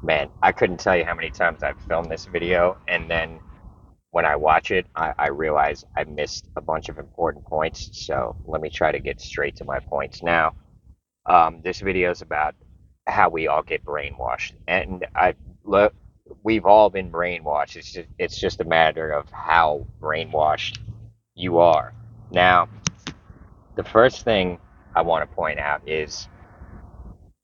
Man, I couldn't tell you how many times I've filmed this video, and then when I watch it, I realize I missed a bunch of important points. So let me try to get straight to my points now. This video is about how we all get brainwashed, and look, we've all been brainwashed. It's just a matter of how brainwashed you are. Now, the first thing I want to point out is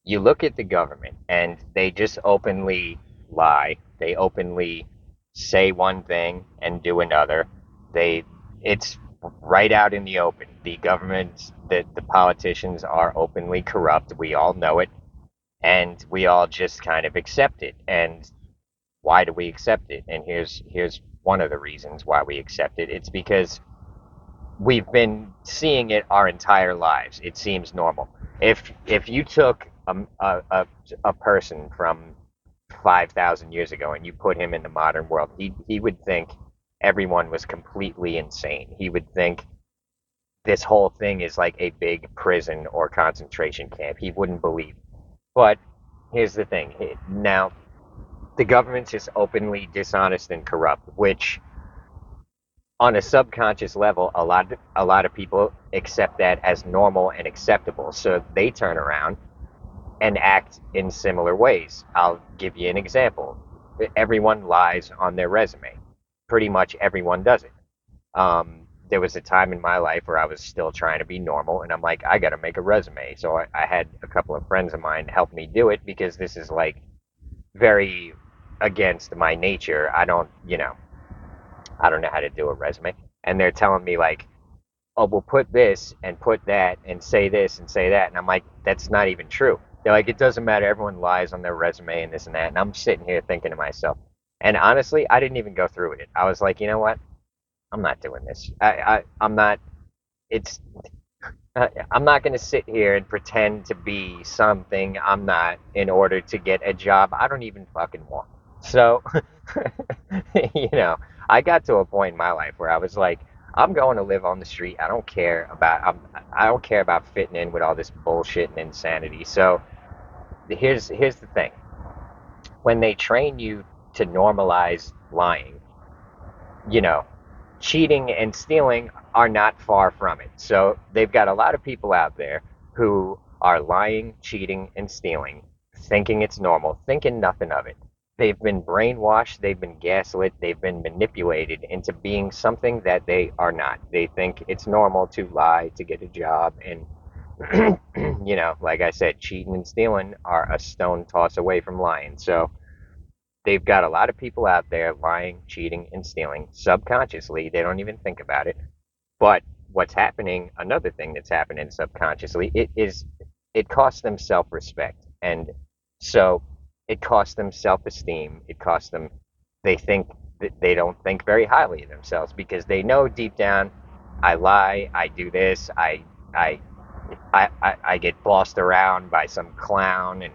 you look at the government and they just openly lie. They openly say one thing and do another. They it's right out in the open. The government, the politicians are openly corrupt. We all know it, and we all just kind of accept it. And why do we accept it? And here's one of the reasons why we accept it. It's because we've been seeing it our entire lives. It seems normal. If you took a person from 5,000 years ago and you put him in the modern world, he would think everyone was completely insane. He would think this whole thing is like a big prison or concentration camp. He wouldn't believe. But here's the thing. Now, the government's just openly dishonest and corrupt, which on a subconscious level, a lot of people accept that as normal and acceptable. So they turn around and act in similar ways. I'll give you an example. Everyone lies on their resume. Pretty much everyone does it. There was a time in my life where I was still trying to be normal, and I'm like, I got to make a resume. So I had a couple of friends of mine help me do it because this is like very against my nature. I don't know how to do a resume. And they're telling me like, oh, well, put this and put that and say this and say that. And I'm like, that's not even true. They're like, it doesn't matter. Everyone lies on their resume and this and that. And I'm sitting here thinking to myself, and honestly, I didn't even go through with it. I was like, you know what? I'm not doing this. I'm not. It's. I'm not going to sit here and pretend to be something I'm not in order to get a job I don't even fucking want. So, you know, I got to a point in my life where I was like, I'm going to live on the street. I don't care about fitting in with all this bullshit and insanity. So here's the thing. When they train you to normalize lying, you know, cheating and stealing are not far from it. So they've got a lot of people out there who are lying, cheating, and stealing, thinking it's normal, thinking nothing of it. They've been brainwashed, they've been gaslit, they've been manipulated into being something that they are not. They think it's normal to lie to get a job, and, like I said, cheating and stealing are a stone toss away from lying. So they've got a lot of people out there lying, cheating, and stealing subconsciously. They don't even think about it. But what's happening, another thing that's happening subconsciously, it costs them self-respect. And so it costs them self-esteem. It costs them, they think that they don't think very highly of themselves because they know deep down, I lie, I do this, I, I get bossed around by some clown. And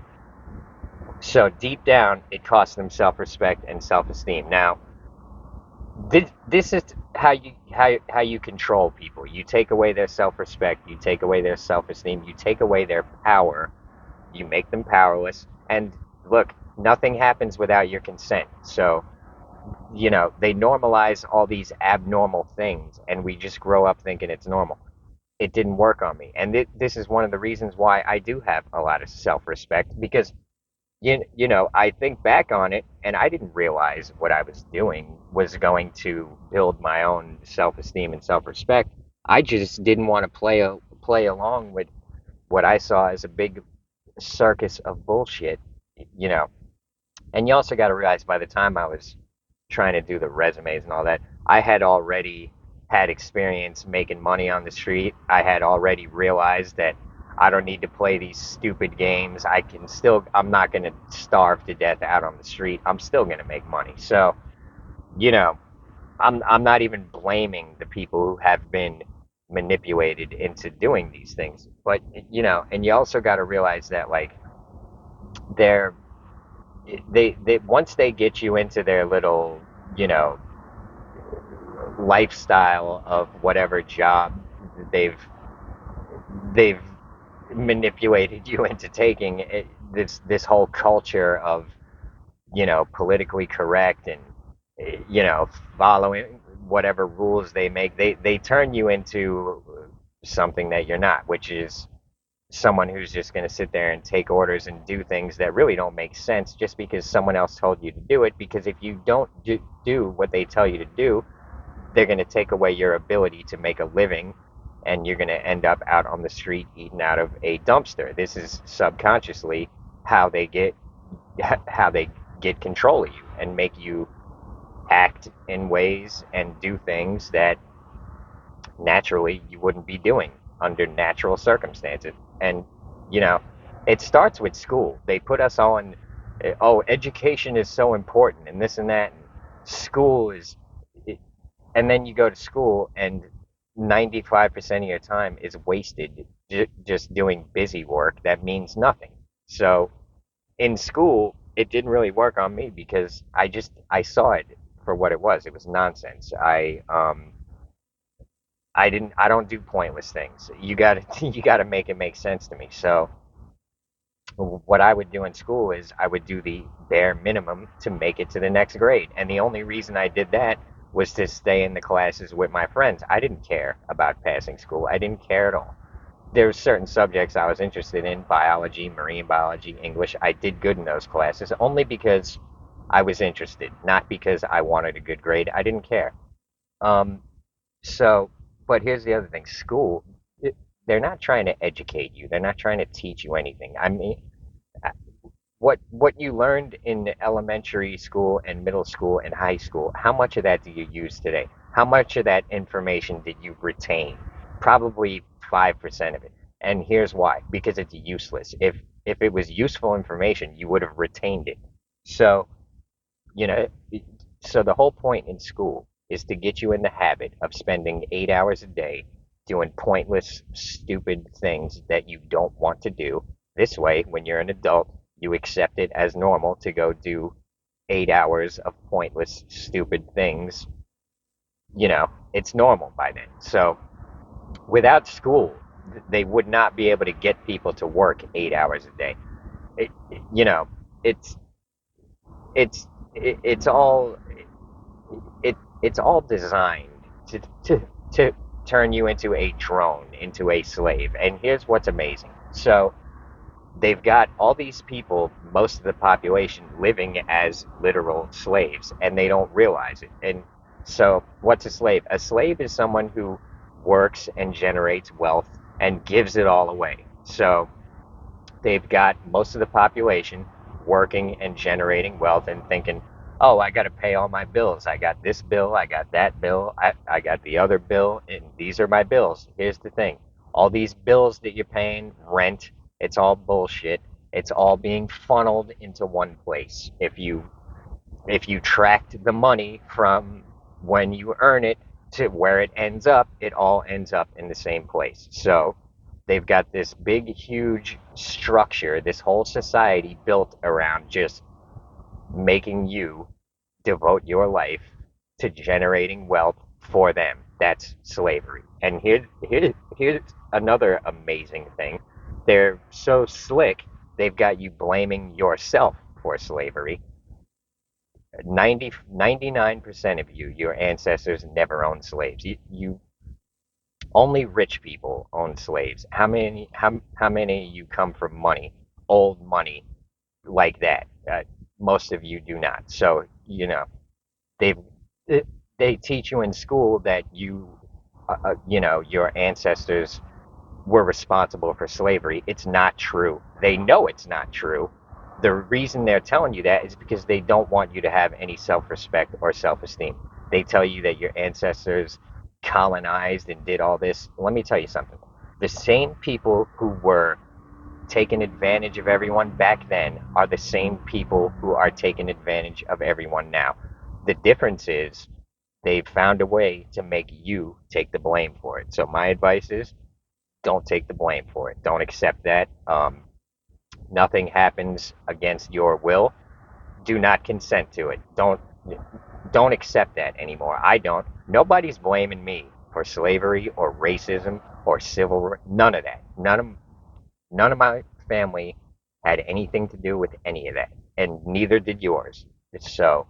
so deep down, it costs them self-respect and self-esteem. Now, this is how you control people. You take away their self-respect, you take away their self-esteem, you take away their power, you make them powerless. And look, nothing happens without your consent. So, they normalize all these abnormal things, and we just grow up thinking it's normal. It didn't work on me, and this is one of the reasons why I do have a lot of self-respect because I think back on it, and I didn't realize what I was doing was going to build my own self-esteem and self-respect. I just didn't want to play along with what I saw as a big circus of bullshit, you know. And you also got to realize by the time I was trying to do the resumes and all that, I had already had experience making money on the street. I had already realized that I don't need to play these stupid games. I'm not going to starve to death out on the street. I'm still going to make money. So, you know, I'm not even blaming the people who have been manipulated into doing these things. But, and you also got to realize that, like, they're, they once they get you into their little, you know, lifestyle of whatever job they've they've manipulated you into taking it, this whole culture of politically correct and, you know, following whatever rules they make. They turn you into something that you're not, which is someone who's just going to sit there and take orders and do things that really don't make sense just because someone else told you to do it. Because if you don't do what they tell you to do, they're going to take away your ability to make a living, and you're going to end up out on the street eating out of a dumpster. This is subconsciously how they get how they get control of you and make you act in ways and do things that naturally you wouldn't be doing under natural circumstances. And, you know, it starts with school. They put us on, oh, education is so important and this and that. And school is, and then you go to school and 95% of your time is wasted just doing busy work that means nothing. So in school, it didn't really work on me because I saw it for what it was. It was nonsense. I don't do pointless things. You gotta make it make sense to me. So what I would do in school is I would do the bare minimum to make it to the next grade. And the only reason I did that was to stay in the classes with my friends. I didn't care about passing school. I didn't care at all. There were certain subjects I was interested in, biology, marine biology, English. I did good in those classes only because I was interested, not because I wanted a good grade. I didn't care. Um, so, but here's the other thing: school, they're not trying to educate you. They're not trying to teach you anything. I mean, what you learned in elementary school and middle school and high school, how much of that do you use today? How much of that information did you retain? Probably 5% of it. And here's why: because it's useless. If it was useful information, you would have retained it. So, you know, so the whole point in school is to get you in the habit of spending 8 hours a day doing pointless, stupid things that you don't want to do. This way, when you're an adult, you accept it as normal to go do 8 hours of pointless, stupid things. It's normal by then. So without school, they would not be able to get people to work 8 hours a day. It, you know, it's it's all it's all designed to to to turn you into a drone, into a slave. And here's what's amazing. So they've got all these people, most of the population, living as literal slaves, and they don't realize it. And so, what's a slave? A slave is someone who works and generates wealth and gives it all away. So, they've got most of the population working and generating wealth and thinking, oh, I got to pay all my bills. I got this bill, I got that bill, I got the other bill, and these are my bills. Here's the thing: all these bills that you're paying, rent, it's all bullshit. It's all being funneled into one place. If you tracked the money from when you earn it to where it ends up, it all ends up in the same place. So they've got this big, huge structure, this whole society built around just making you devote your life to generating wealth for them. That's slavery. And here's another amazing thing. They're so slick, they've got you blaming yourself for slavery. 99% of you, your ancestors never owned slaves. Only rich people own slaves. How many of you come from money, old money like that? Most of you do not. So, they they teach you in school that your ancestors were responsible for slavery. It's not true. They know it's not true. The reason they're telling you that is because they don't want you to have any self-respect or self-esteem. They tell you that your ancestors colonized and did all this. Let me tell you something. The same people who were taking advantage of everyone back then are the same people who are taking advantage of everyone now. The difference is they've found a way to make you take the blame for it. So my advice is don't take the blame for it. Don't accept that. Nothing happens against your will. Do not consent to it. Don't accept that anymore. I don't. Nobody's blaming me for slavery or racism or civil. None of that. None of my family had anything to do with any of that. and neither did yours. So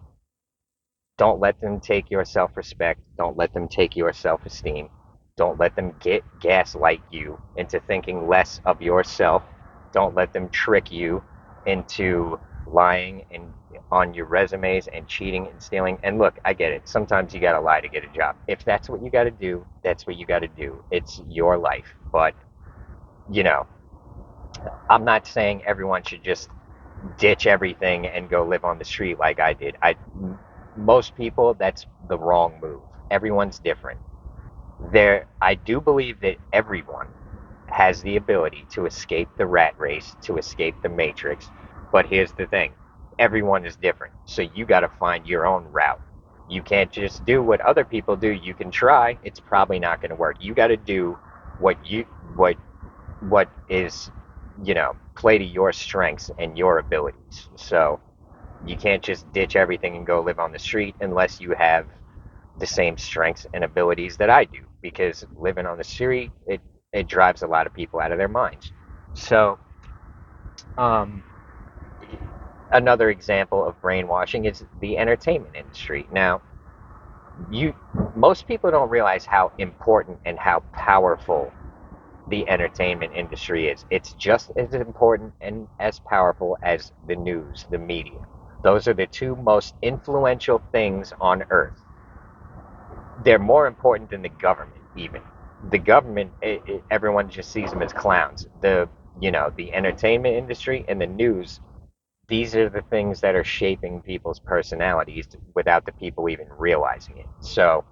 don't let them take your self-respect. Don't let them take your self-esteem. Don't let them gaslight you into thinking less of yourself. Don't let them trick you into lying and on your resumes and cheating and stealing. And look, I get it. Sometimes you got to lie to get a job. If that's what you got to do, that's what you got to do. It's your life. But, you know, I'm not saying everyone should just ditch everything and go live on the street like I did. Most people, that's the wrong move. Everyone's different. I do believe that everyone has the ability to escape the rat race, to escape the matrix. But here's the thing: everyone is different. So you got to find your own route. You can't just do what other people do. You can try. It's probably not going to work. You got to do what you what what is, play to your strengths and your abilities. So you can't just ditch everything and go live on the street unless you have the same strengths and abilities that I do. Because living on the street, it drives a lot of people out of their minds. So, um, another example of brainwashing is the entertainment industry. Now, you most people don't realize how important and how powerful the entertainment industry is. It's just as important and as powerful as the news, the media. Those are the two most influential things on earth. They're more important than the government, even. The government, everyone just sees them as clowns. The entertainment industry and the news, these are the things that are shaping people's personalities without the people even realizing it. So,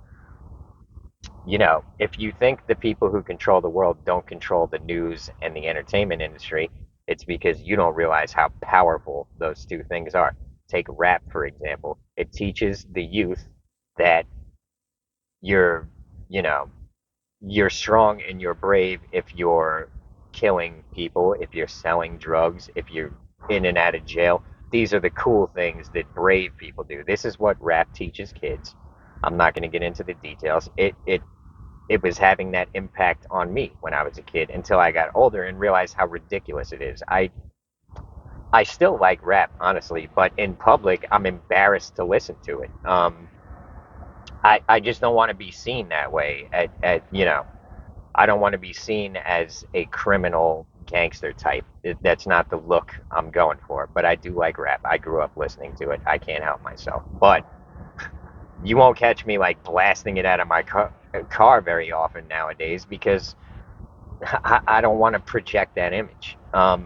if you think the people who control the world don't control the news and the entertainment industry, it's because you don't realize how powerful those two things are. Take rap, for example. It teaches the youth that you're, you know, you're strong and you're brave if you're killing people, if you're selling drugs, if you're in and out of jail. These are the cool things that brave people do. This is what rap teaches kids. I'm not going to get into the details. It was having that impact on me when I was a kid until I got older and realized how ridiculous it is. I still like rap, honestly, but in public, I'm embarrassed to listen to it. I just don't want to be seen that way. I don't want to be seen as a criminal gangster type. That's not the look I'm going for. But I do like rap. I grew up listening to it. I can't help myself. But you won't catch me like blasting it out of my car very often nowadays because I don't want to project that image. I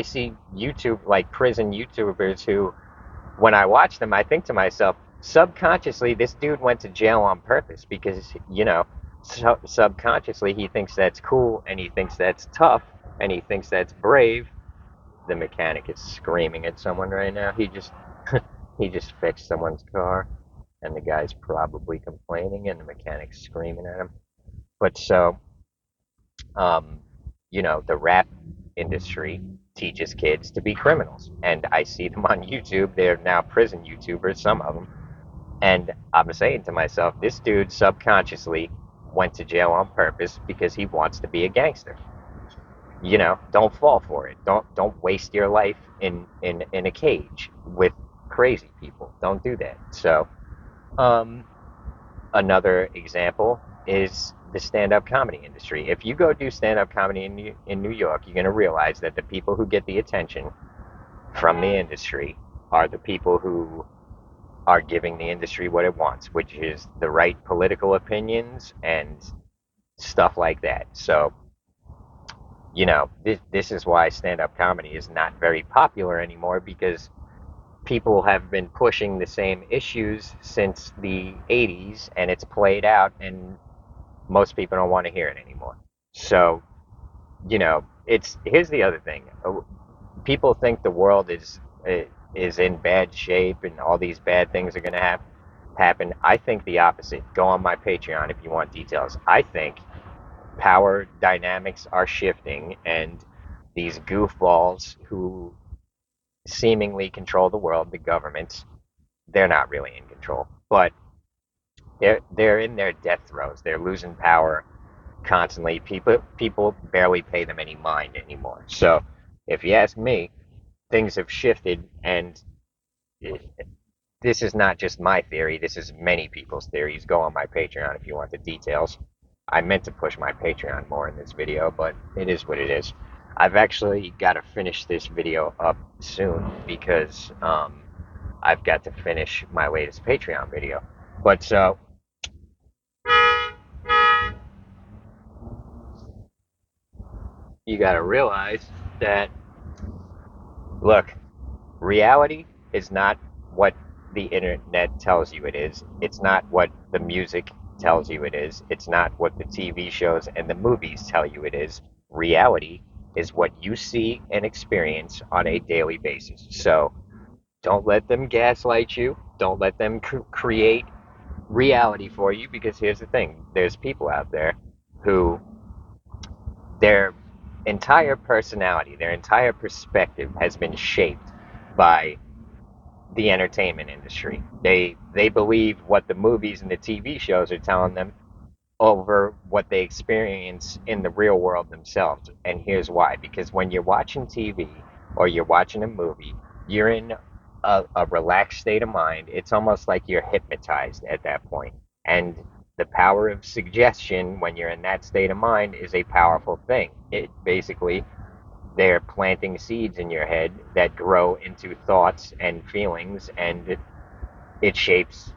see YouTube, like prison YouTubers who, when I watch them, I think to myself, subconsciously, this dude went to jail on purpose because, subconsciously he thinks that's cool and he thinks that's tough and he thinks that's brave. The mechanic is screaming at someone right now. He just fixed someone's car and the guy's probably complaining and the mechanic's screaming at him. But so, um, the rap industry teaches kids to be criminals. And I see them on YouTube. They're now prison YouTubers, some of them. And I'm saying to myself, this dude subconsciously went to jail on purpose because he wants to be a gangster. Don't fall for it. Don't waste your life in a cage with crazy people. Don't do that. So, um, another example is the stand-up comedy industry. If you go do stand-up comedy in New York, you're going to realize that the people who get the attention from the industry are the people who are giving the industry what it wants, which is the right political opinions and stuff like that. So, this is why stand-up comedy is not very popular anymore because people have been pushing the same issues since the 80s and it's played out and most people don't want to hear it anymore. So, it's here's the other thing. People think the world is in bad shape and all these bad things are going to happen. I think the opposite. Go on my Patreon if you want details. I think power dynamics are shifting and these goofballs who seemingly control the world, the governments, they're not really in control, but they're in their death throes. They're losing power constantly. People barely pay them any mind anymore. So, if you ask me, things have shifted, and this is not just my theory. This is many people's theories. Go on my Patreon if you want the details. I meant to push my Patreon more in this video, but it is what it is. I've actually got to finish this video up soon because I've got to finish my latest Patreon video. But so you got to realize that, look, reality is not what the internet tells you it is. It's not what the music tells you it is. It's not what the TV shows and the movies tell you it is. Reality is what you see and experience on a daily basis. So don't let them gaslight you. Don't let them create reality for you, because here's the thing, there's people out there who their entire personality, their entire perspective has been shaped by the entertainment industry. They believe what the movies and the TV shows are telling them over what they experience in the real world themselves. And here's why: because when you're watching TV or you're watching a movie, you're in a relaxed state of mind. It's almost like you're hypnotized at that point. And the power of suggestion when you're in that state of mind is a powerful thing. It basically, they're planting seeds in your head that grow into thoughts and feelings, and it shapes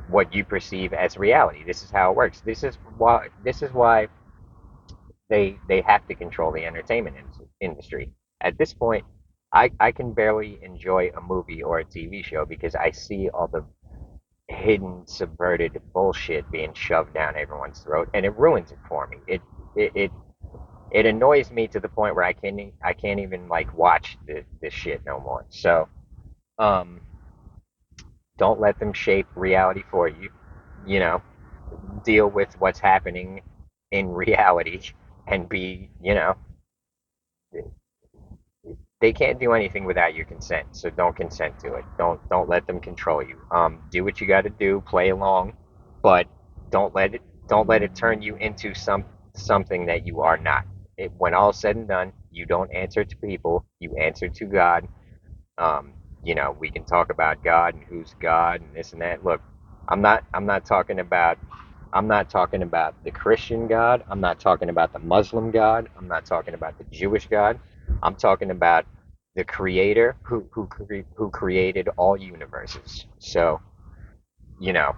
what you perceive as reality. This is how it works. This is why they have to control the entertainment industry. At this point, I can barely enjoy a movie or a TV show because I see all the hidden, subverted bullshit being shoved down everyone's throat, and it ruins it for me. It it, it annoys me to the point where I can't even like watch this shit no more. So um, don't let them shape reality for you. You know, deal with what's happening in reality and be, they can't do anything without your consent, so don't consent to it. Don't let them control you. Do what you got to do, play along, but don't let it turn you into something that you are not. When all's said and done, you don't answer to people, you answer to God. We can talk about God and who's God and this and that. Look, I'm not talking about the Christian God. I'm not talking about the Muslim God. I'm not talking about the Jewish God. I'm talking about the Creator who created all universes. So, you know,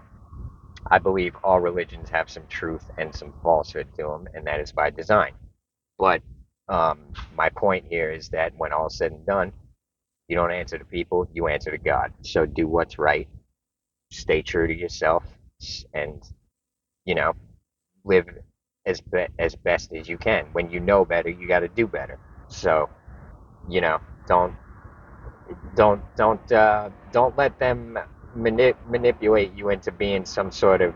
I believe all religions have some truth and some falsehood to them, and that is by design. But my point here is that when all is said and done, you don't answer to people, you answer to God. So do what's right, stay true to yourself, and you know, live as best as you can. When you know better, you got to do better. So you know, don't don't let them manipulate you into being some sort of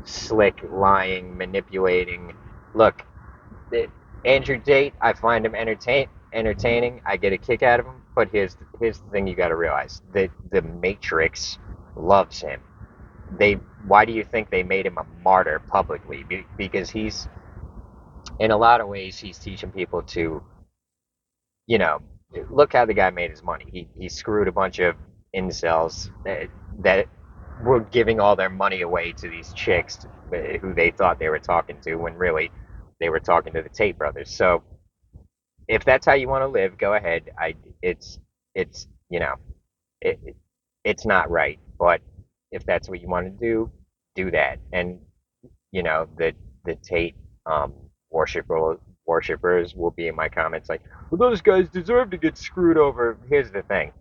slick, lying, manipulating. Look, the, Andrew Tate, I find him entertaining. I get a kick out of him. But here's the thing: you got to realize that the Matrix loves him. They Why do you think they made him a martyr publicly? Because he's, in a lot of ways, he's teaching people to, you know, look how the guy made his money. He screwed a bunch of incels that were giving all their money away to these chicks who they thought they were talking to, when really they were talking to the Tate brothers. So if that's how you want to live, go ahead. It's it, it's not right, but if that's what you want to do that. And the Tate um, worshippers will be in my comments like, well, those guys deserve to get screwed over. Here's the thing: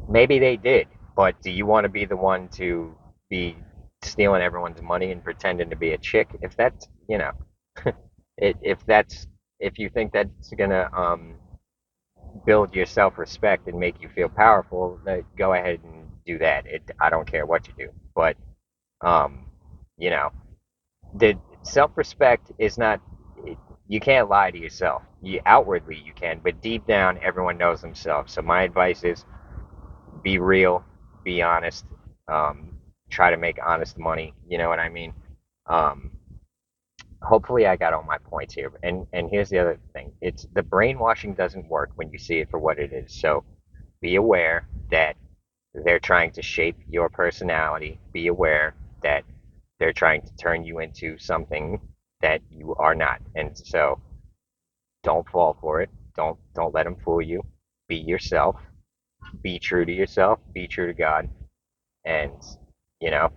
maybe they did, but do you want to be the one to be stealing everyone's money and pretending to be a chick? If that's, if that's, if you think that's gonna build your self-respect and make you feel powerful, go ahead and do that. I don't care what you do, but um, you know, the self-respect is not. You can't lie to yourself. Outwardly you can, but deep down everyone knows themselves. So my advice is, be real, be honest, um, try to make honest money. You know what I mean? Um, hopefully I got all my points here. And here's the other thing. It's the brainwashing doesn't work when you see it for what it is. So be aware that they're trying to shape your personality. Be aware that they're trying to turn you into something that you are not. And so don't fall for it. Don't let them fool you. Be yourself. Be true to yourself. Be true to God. And you know,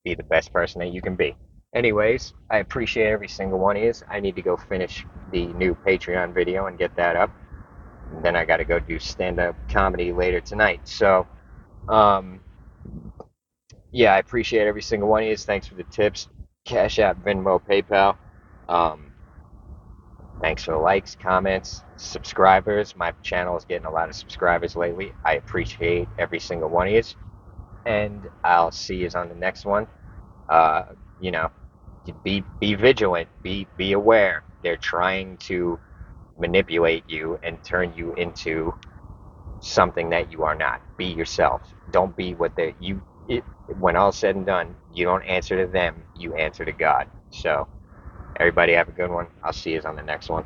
be the best person that you can be. Anyways, I appreciate every single one of you. I need to go finish the new Patreon video and get that up. And then I got to go do stand-up comedy later tonight. So, um, yeah, I appreciate every single one of you. Thanks for the tips. Cashapp, Venmo, PayPal. Um, Thanks for the likes, comments, subscribers. My channel is getting a lot of subscribers lately. I appreciate every single one of you. And I'll see you on the next one. Uh, you know, be vigilant, be aware. They're trying to manipulate you and turn you into something that you are not. Be yourself. Don't be what they you. It, when all's said and done, you don't answer to them. You answer to God. So everybody have a good one. I'll see you on the next one.